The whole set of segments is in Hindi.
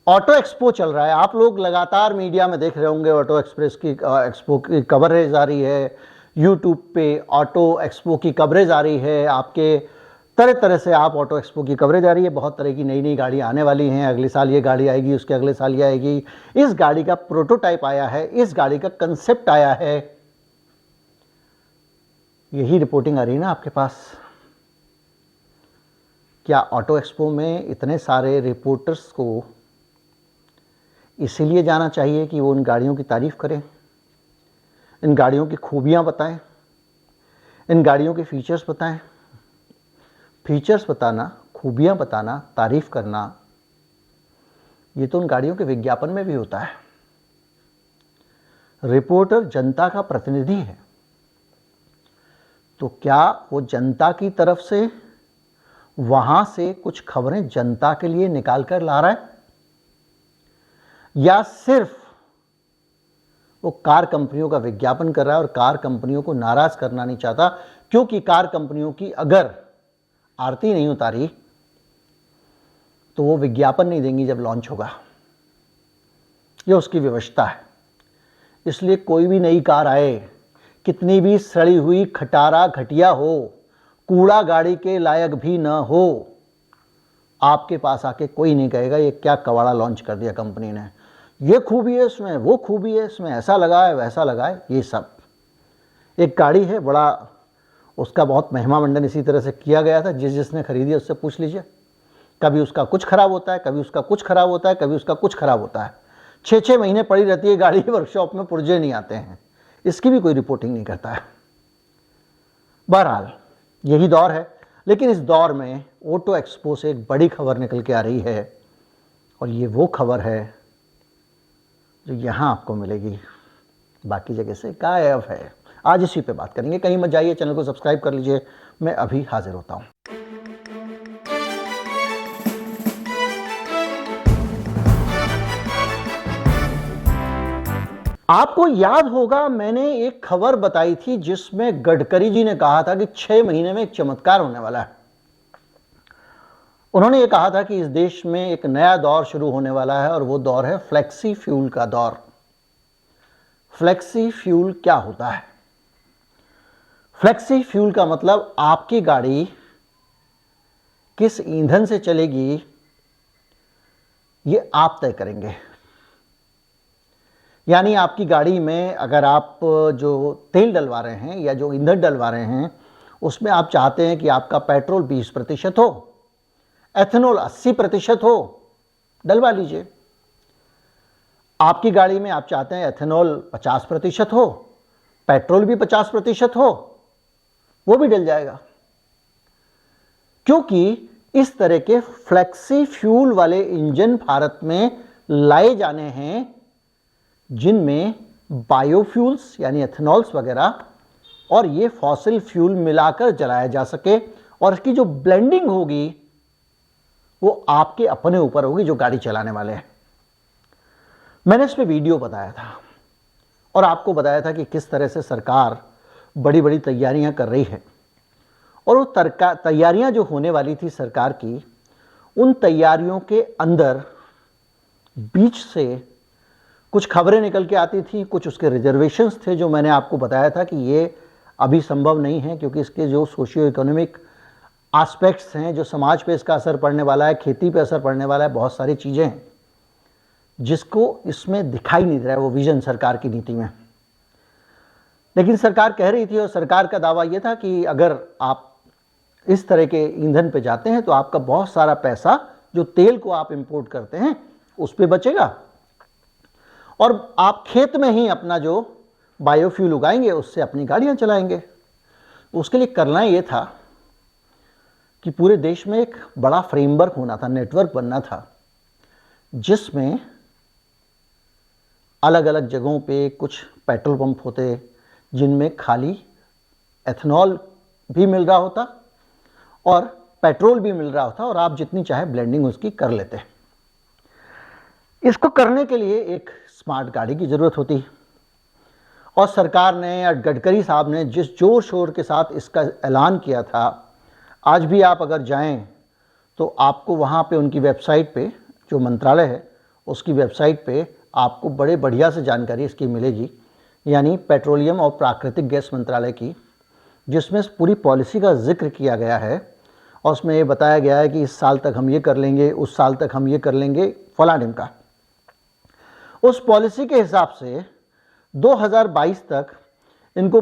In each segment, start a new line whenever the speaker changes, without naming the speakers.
ऑटो एक्सपो चल रहा है, आप लोग लगातार मीडिया में देख रहे होंगे, ऑटो एक्सपो की कवरेज आ रही है, यूट्यूब पे ऑटो एक्सपो की कवरेज आ रही है, आपके तरह तरह से आप ऑटो एक्सपो की कवरेज आ रही है। बहुत तरह की नई नई गाड़ी आने वाली हैं, अगले साल ये गाड़ी आएगी, उसके अगले साल ये आएगी। इस गाड़ी का प्रोटोटाइप आया है, इस गाड़ी का कंसेप्ट आया है, यही रिपोर्टिंग आ रही है ना आपके पास। क्या ऑटो एक्सपो में इतने सारे रिपोर्टर्स को इसीलिए जाना चाहिए कि वो इन गाड़ियों की तारीफ करें, इन गाड़ियों की खूबियां बताएं, इन गाड़ियों के फीचर्स बताएं? फीचर्स बताना, खूबियां बताना, तारीफ करना, ये तो उन गाड़ियों के विज्ञापन में भी होता है। रिपोर्टर जनता का प्रतिनिधि है, तो क्या वो जनता की तरफ से वहां से कुछ खबरें जनता के लिए निकाल कर ला रहा है, या सिर्फ वो कार कंपनियों का विज्ञापन कर रहा है और कार कंपनियों को नाराज करना नहीं चाहता, क्योंकि कार कंपनियों की अगर आरती नहीं उतारी तो वो विज्ञापन नहीं देंगी जब लॉन्च होगा, ये उसकी व्यवस्था है। इसलिए कोई भी नई कार आए, कितनी भी सड़ी हुई खटारा घटिया हो, कूड़ा गाड़ी के लायक भी न हो, आपके पास आके कोई नहीं कहेगा ये क्या कबाड़ा लॉन्च कर दिया कंपनी ने, ये खूबी है इसमें, वो खूबी है इसमें, ऐसा लगा है वैसा लगा है। ये सब एक गाड़ी है, बड़ा उसका बहुत महिमा मंडन इसी तरह से किया गया था, जिसने खरीदी उससे पूछ लीजिए, कभी उसका कुछ खराब होता है, कभी उसका कुछ खराब होता है, कभी उसका कुछ खराब होता है। 6-6 महीने पड़ी रहती है गाड़ी वर्कशॉप में, पुर्जे नहीं आते हैं, इसकी भी कोई रिपोर्टिंग नहीं करता है। बहरहाल यही दौर है, लेकिन इस दौर में ऑटो एक्सपो से एक बड़ी खबर निकल के आ रही है, और ये वो खबर है जो यहाँ आपको मिलेगी, बाकी जगह से गायब है। आज इसी पे बात करेंगे, कहीं मत जाइए, चैनल को सब्सक्राइब कर लीजिए, मैं अभी हाजिर होता हूँ। आपको याद होगा मैंने एक खबर बताई थी जिसमें गडकरी जी ने कहा था कि 6 महीने में एक चमत्कार होने वाला है। उन्होंने ये कहा था कि इस देश में एक नया दौर शुरू होने वाला है, और वो दौर है फ्लेक्सी फ्यूल का दौर। फ्लेक्सी फ्यूल क्या होता है? फ्लेक्सी फ्यूल का मतलब आपकी गाड़ी किस ईंधन से चलेगी ये आप तय करेंगे। यानी आपकी गाड़ी में अगर आप जो तेल डलवा रहे हैं या जो ईंधन डलवा रहे हैं, उसमें आप चाहते हैं कि आपका पेट्रोल 20% हो, एथेनॉल 80% हो, डलवा लीजिए। आपकी गाड़ी में आप चाहते हैं एथेनॉल 50% हो, पेट्रोल भी 50% हो, वो भी डल जाएगा। क्योंकि इस तरह के फ्लेक्सी फ्यूल वाले इंजन भारत में लाए जाने हैं, जिनमें बायोफ्यूल्स यानी एथेनॉल्स वगैरह और ये फॉसिल फ्यूल मिलाकर जलाया जा सके, और इसकी जो ब्लेंडिंग होगी वो आपके अपने ऊपर होगी जो गाड़ी चलाने वाले हैं। मैंने इस पे वीडियो बताया था और आपको बताया था कि किस तरह से सरकार बड़ी बड़ी तैयारियां कर रही है, और वो तैयारियां जो होने वाली थी सरकार की, उन तैयारियों के अंदर बीच से कुछ खबरें निकल के आती थी, कुछ उसके रिजर्वेशंस थे जो मैंने आपको बताया था कि ये अभी संभव नहीं है, क्योंकि इसके जो सोशियो इकोनॉमिक एस्पेक्ट्स हैं, जो समाज पे इसका असर पड़ने वाला है, खेती पे असर पड़ने वाला है, बहुत सारी चीज़ें हैं जिसको इसमें दिखाई नहीं दे रहा है वो विजन सरकार की नीति में। लेकिन सरकार कह रही थी, और सरकार का दावा ये था कि अगर आप इस तरह के ईंधन पे जाते हैं तो आपका बहुत सारा पैसा जो तेल को आप इंपोर्ट करते हैं उस पे बचेगा, और आप खेत में ही अपना जो बायोफ्यूल उगाएंगे उससे अपनी गाड़ियां चलाएंगे। उसके लिए करना ये था कि पूरे देश में एक बड़ा फ्रेमवर्क होना था, नेटवर्क बनना था, जिसमें अलग अलग जगहों पे कुछ पेट्रोल पंप होते जिनमें खाली एथेनॉल भी मिल रहा होता और पेट्रोल भी मिल रहा होता, और आप जितनी चाहे ब्लेंडिंग उसकी कर लेते। इसको करने के लिए एक स्मार्ट गाड़ी की ज़रूरत होती, और सरकार ने या गडकरी साहब ने जिस जोर शोर के साथ इसका ऐलान किया था, आज भी आप अगर जाएं तो आपको वहाँ पे उनकी वेबसाइट पे जो मंत्रालय है उसकी वेबसाइट पे आपको बड़े बढ़िया से जानकारी इसकी मिलेगी, यानी पेट्रोलियम और प्राकृतिक गैस मंत्रालय की, जिसमें पूरी पॉलिसी का जिक्र किया गया है और उसमें ये बताया गया है कि इस साल तक हम ये कर लेंगे, उस साल तक हम ये कर लेंगे, फलां ढिमका। उस पॉलिसी के हिसाब से 2022 तक इनको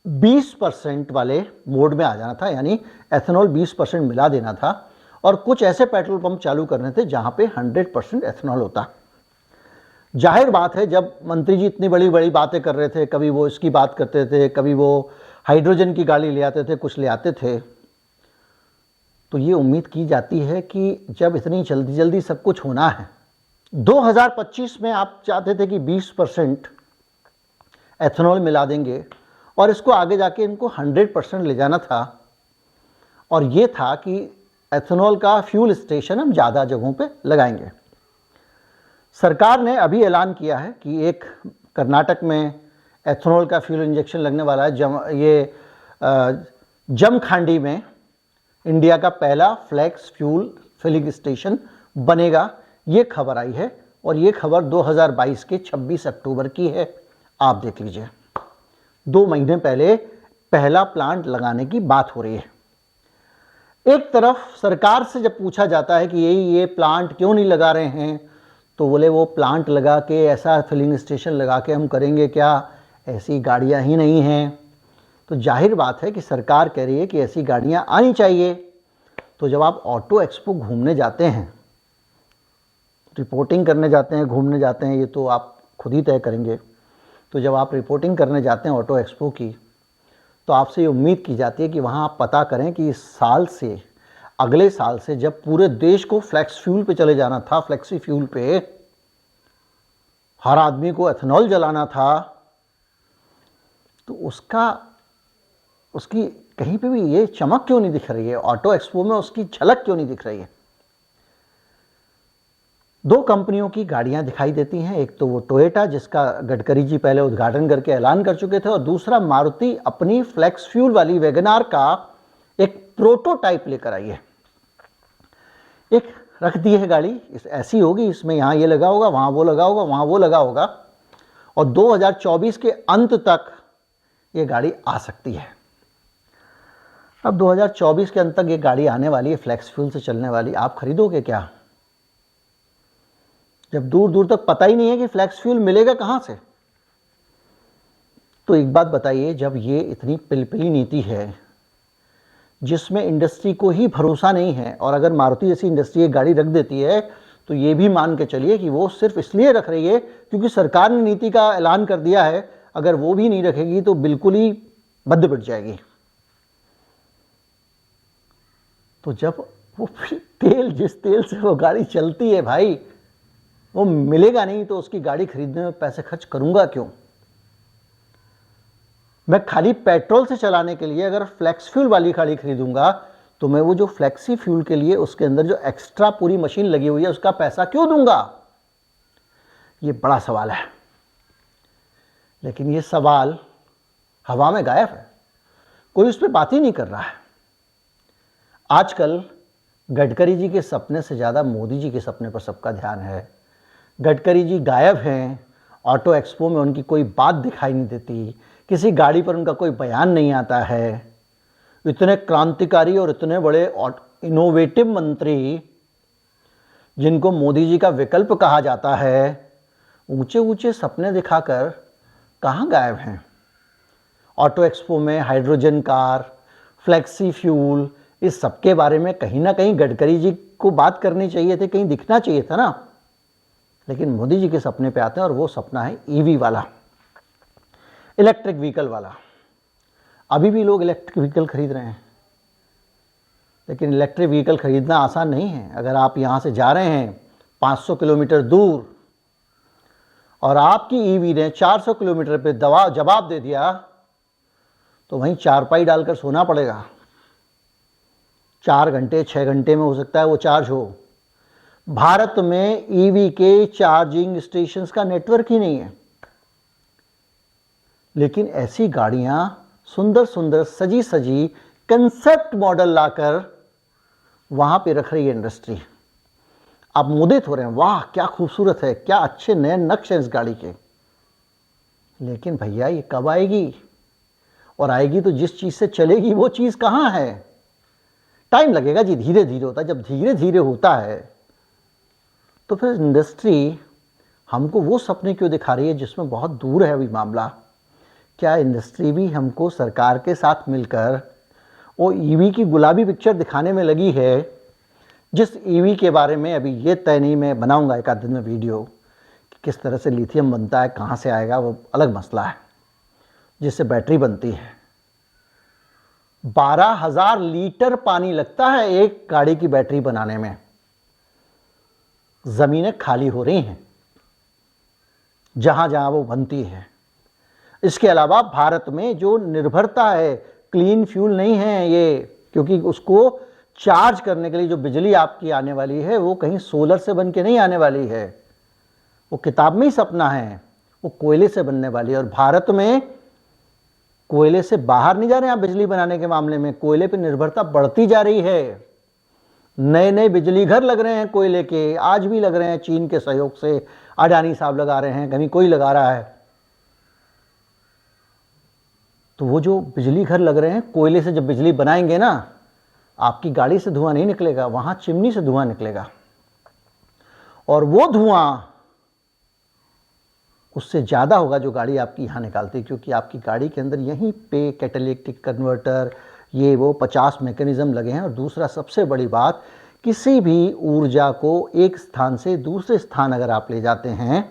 20% वाले मोड में आ जाना था, यानी एथेनॉल 20% मिला देना था और कुछ ऐसे पेट्रोल पंप चालू करने थे जहां पे 100% एथेनॉल होता। जाहिर बात है, जब मंत्री जी इतनी बड़ी बड़ी बातें कर रहे थे, कभी वो इसकी बात करते थे, कभी वो हाइड्रोजन की गाड़ी ले आते थे, कुछ ले आते थे, तो ये उम्मीद की जाती है कि जब इतनी जल्दी जल्दी सब कुछ होना है, 2025 में आप चाहते थे कि 20% एथेनॉल मिला देंगे और इसको आगे जाके इनको 100% ले जाना था, और ये था कि एथेनॉल का फ्यूल स्टेशन हम ज़्यादा जगहों पे लगाएंगे। सरकार ने अभी ऐलान किया है कि एक कर्नाटक में एथेनॉल का फ्यूल इंजेक्शन लगने वाला है। जमखंडी में इंडिया का पहला फ्लेक्स फ्यूल फिलिंग स्टेशन बनेगा, ये खबर आई है और ये खबर 2022 के 26 अक्टूबर की है। आप देख लीजिए, 2 महीने पहले पहला प्लांट लगाने की बात हो रही है। एक तरफ सरकार से जब पूछा जाता है कि ये प्लांट क्यों नहीं लगा रहे हैं, तो बोले वो प्लांट लगा के, ऐसा फिलिंग स्टेशन लगा के हम करेंगे क्या, ऐसी गाड़ियां ही नहीं हैं। तो जाहिर बात है कि सरकार कह रही है कि ऐसी गाड़ियां आनी चाहिए। तो जब आप ऑटो एक्सपो घूमने जाते हैं, रिपोर्टिंग करने जाते हैं, घूमने जाते हैं, ये तो आप खुद ही तय करेंगे। तो जब आप रिपोर्टिंग करने जाते हैं ऑटो एक्सपो की, तो आपसे ये उम्मीद की जाती है कि वहाँ आप पता करें कि इस साल से, अगले साल से, जब पूरे देश को फ्लेक्स फ्यूल पे चले जाना था, फ्लेक्सी फ्यूल पे हर आदमी को एथेनॉल जलाना था, तो उसकी कहीं पे भी ये चमक क्यों नहीं दिख रही है? ऑटो एक्सपो में उसकी झलक क्यों नहीं दिख रही है? 2 कंपनियों की गाड़ियां दिखाई देती हैं, एक तो वो टोयोटा जिसका गडकरी जी पहले उद्घाटन करके ऐलान कर चुके थे, और दूसरा मारुति अपनी फ्लेक्स फ्यूल वाली वैगनार का एक प्रोटोटाइप लेकर आई है। एक रख दी है गाड़ी, ऐसी होगी, इसमें यहाँ ये लगा होगा, वहाँ वो लगा होगा, वहाँ वो लगा होगा, और 2024 के अंत तक ये गाड़ी आ सकती है। अब 2024 के अंत तक ये गाड़ी आने वाली है, फ्लेक्स फ्यूल से चलने वाली। आप खरीदोगे क्या, जब दूर दूर तक पता ही नहीं है कि फ्लेक्स फ्यूल मिलेगा कहाँ से? तो एक बात बताइए, जब ये इतनी पिलपिली नीति है जिसमें इंडस्ट्री को ही भरोसा नहीं है, और अगर मारुति जैसी इंडस्ट्री एक गाड़ी रख देती है, तो ये भी मान के चलिए कि वो सिर्फ इसलिए रख रही है क्योंकि सरकार ने नीति का ऐलान कर दिया है। अगर वो भी नहीं रखेगी तो बिल्कुल ही बंद पिट जाएगी। तो जब वो तेल, जिस तेल से वो गाड़ी चलती है भाई, वो मिलेगा नहीं, तो उसकी गाड़ी खरीदने में पैसे खर्च करूंगा क्यों? मैं खाली पेट्रोल से चलाने के लिए अगर फ्लेक्स फ्यूल वाली गाड़ी खरीदूंगा, तो मैं वो जो फ्लेक्सी फ्यूल के लिए उसके अंदर जो एक्स्ट्रा पूरी मशीन लगी हुई है उसका पैसा क्यों दूंगा? ये बड़ा सवाल है। लेकिन ये सवाल हवा में गायब है, कोई उस पर बात ही नहीं कर रहा है। आजकल गडकरी जी के सपने से ज़्यादा मोदी जी के सपने पर सबका ध्यान है। गडकरी जी गायब हैं, ऑटो एक्सपो में उनकी कोई बात दिखाई नहीं देती, किसी गाड़ी पर उनका कोई बयान नहीं आता है। इतने क्रांतिकारी और इतने बड़े इनोवेटिव मंत्री जिनको मोदी जी का विकल्प कहा जाता है, ऊंचे ऊंचे सपने दिखाकर कहाँ गायब हैं? ऑटो एक्सपो में हाइड्रोजन कार, फ्लेक्सी फ्यूल, इस सब के बारे में कहीं ना कहीं गडकरी जी को बात करनी चाहिए थी, कहीं दिखना चाहिए था ना। लेकिन मोदी जी के सपने पे आते हैं, और वो सपना है ईवी वाला, इलेक्ट्रिक व्हीकल वाला। अभी भी लोग इलेक्ट्रिक व्हीकल खरीद रहे हैं, लेकिन इलेक्ट्रिक व्हीकल खरीदना आसान नहीं है। अगर आप यहाँ से जा रहे हैं 500 किलोमीटर दूर और आपकी ईवी ने 400 किलोमीटर पे जवाब दे दिया, तो वहीं चारपाई डालकर सोना पड़ेगा। 4 घंटे 6 घंटे में हो सकता है वो चार्ज हो। भारत में ईवी के चार्जिंग स्टेशंस का नेटवर्क ही नहीं है। लेकिन ऐसी गाड़ियां सुंदर सुंदर सजी सजी कंसेप्ट मॉडल लाकर वहां पे रख रही है इंडस्ट्री। आप मोदित हो रहे हैं, वाह क्या खूबसूरत है, क्या अच्छे नए नक्श हैं इस गाड़ी के। लेकिन भैया ये कब आएगी, और आएगी तो जिस चीज़ से चलेगी वो चीज़ कहाँ है? टाइम लगेगा जी, धीरे धीरे होता है। जब धीरे धीरे होता है तो फिर इंडस्ट्री हमको वो सपने क्यों दिखा रही है जिसमें बहुत दूर है अभी मामला? क्या इंडस्ट्री भी हमको सरकार के साथ मिलकर वो ईवी की गुलाबी पिक्चर दिखाने में लगी है, जिस ईवी के बारे में अभी ये तय नहीं, मैं बनाऊंगा एक आध दिन में वीडियो कि किस तरह से लिथियम बनता है, कहाँ से आएगा वो अलग मसला है, जिससे बैटरी बनती है। 12,000 लीटर पानी लगता है एक गाड़ी की बैटरी बनाने में। ज़मीनें खाली हो रही हैं जहां जहां वो बनती है। इसके अलावा भारत में जो निर्भरता है, क्लीन फ्यूल नहीं है ये, क्योंकि उसको चार्ज करने के लिए जो बिजली आपकी आने वाली है वो कहीं सोलर से बन के नहीं आने वाली है, वो किताब में ही सपना है, वो कोयले से बनने वाली है। और भारत में कोयले से बाहर नहीं जा रहे हैं आप बिजली बनाने के मामले में, कोयले पर निर्भरता बढ़ती जा रही है। नए नए बिजली घर लग रहे हैं कोयले के, आज भी लग रहे हैं चीन के सहयोग से, अडानी साहब लगा रहे हैं, कहीं कोई लगा रहा है। तो वो जो बिजली घर लग रहे हैं कोयले से जब बिजली बनाएंगे ना, आपकी गाड़ी से धुआं नहीं निकलेगा, वहां चिमनी से धुआं निकलेगा, और वो धुआं उससे ज़्यादा होगा जो गाड़ी आपकी यहाँ निकालती है, क्योंकि आपकी गाड़ी के अंदर यहीं पे कैटालिटिक कन्वर्टर, ये वो 50 मैकेनिज्म लगे हैं। और दूसरा सबसे बड़ी बात, किसी भी ऊर्जा को एक स्थान से दूसरे स्थान अगर आप ले जाते हैं,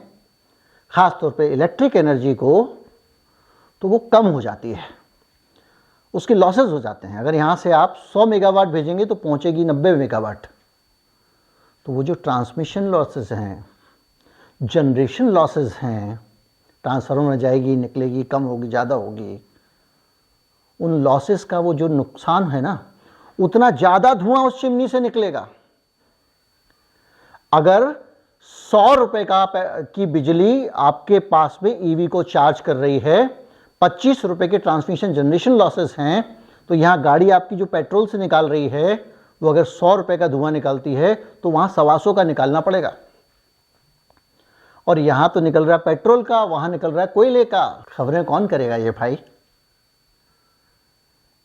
ख़ास तौर पे इलेक्ट्रिक एनर्जी को, तो वो कम हो जाती है, उसके लॉसेस हो जाते हैं। अगर यहाँ से आप 100 मेगावाट भेजेंगे तो पहुँचेगी 90 मेगावाट। तो वो जो ट्रांसमिशन लॉसेस हैं, जनरेशन लॉसेस हैं, ट्रांसफार्मर में जाएगी निकलेगी, कम होगी ज़्यादा होगी, उन लॉसेस का वो जो नुकसान है ना, उतना ज़्यादा धुआं उस चिमनी से निकलेगा। अगर 100 रुपये की बिजली आपके पास में ईवी को चार्ज कर रही है, 25 रुपये के ट्रांसमिशन जनरेशन लॉसेस हैं, तो यहाँ गाड़ी आपकी जो पेट्रोल से निकाल रही है वो अगर 100 रुपये का धुआं निकालती है तो वहाँ 125 का निकालना पड़ेगा। और यहाँ तो निकल रहा है पेट्रोल का, वहाँ निकल रहा है कोयले का। खबरें कौन करेगा ये भाई?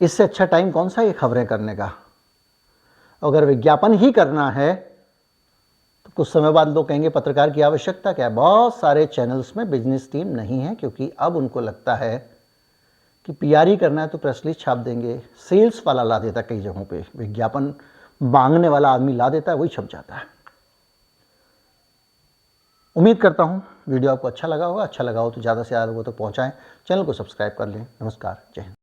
इससे अच्छा टाइम कौन सा ये खबरें करने का? अगर विज्ञापन ही करना है तो कुछ समय बाद लोग कहेंगे पत्रकार की आवश्यकता क्या है। बहुत सारे चैनल्स में बिजनेस टीम नहीं है, क्योंकि अब उनको लगता है कि पीआर करना है तो प्रेस रिलीज छाप देंगे, सेल्स वाला ला देता है, कई जगहों पे विज्ञापन मांगने वाला आदमी ला देता है, वही छप जाता है। उम्मीद करता हूँ वीडियो आपको अच्छा लगा होगा। अच्छा लगा हो तो ज़्यादा से ज़्यादा लोगों तक पहुँचाएँ, चैनल को सब्सक्राइब कर लें। नमस्कार, जय हिंद।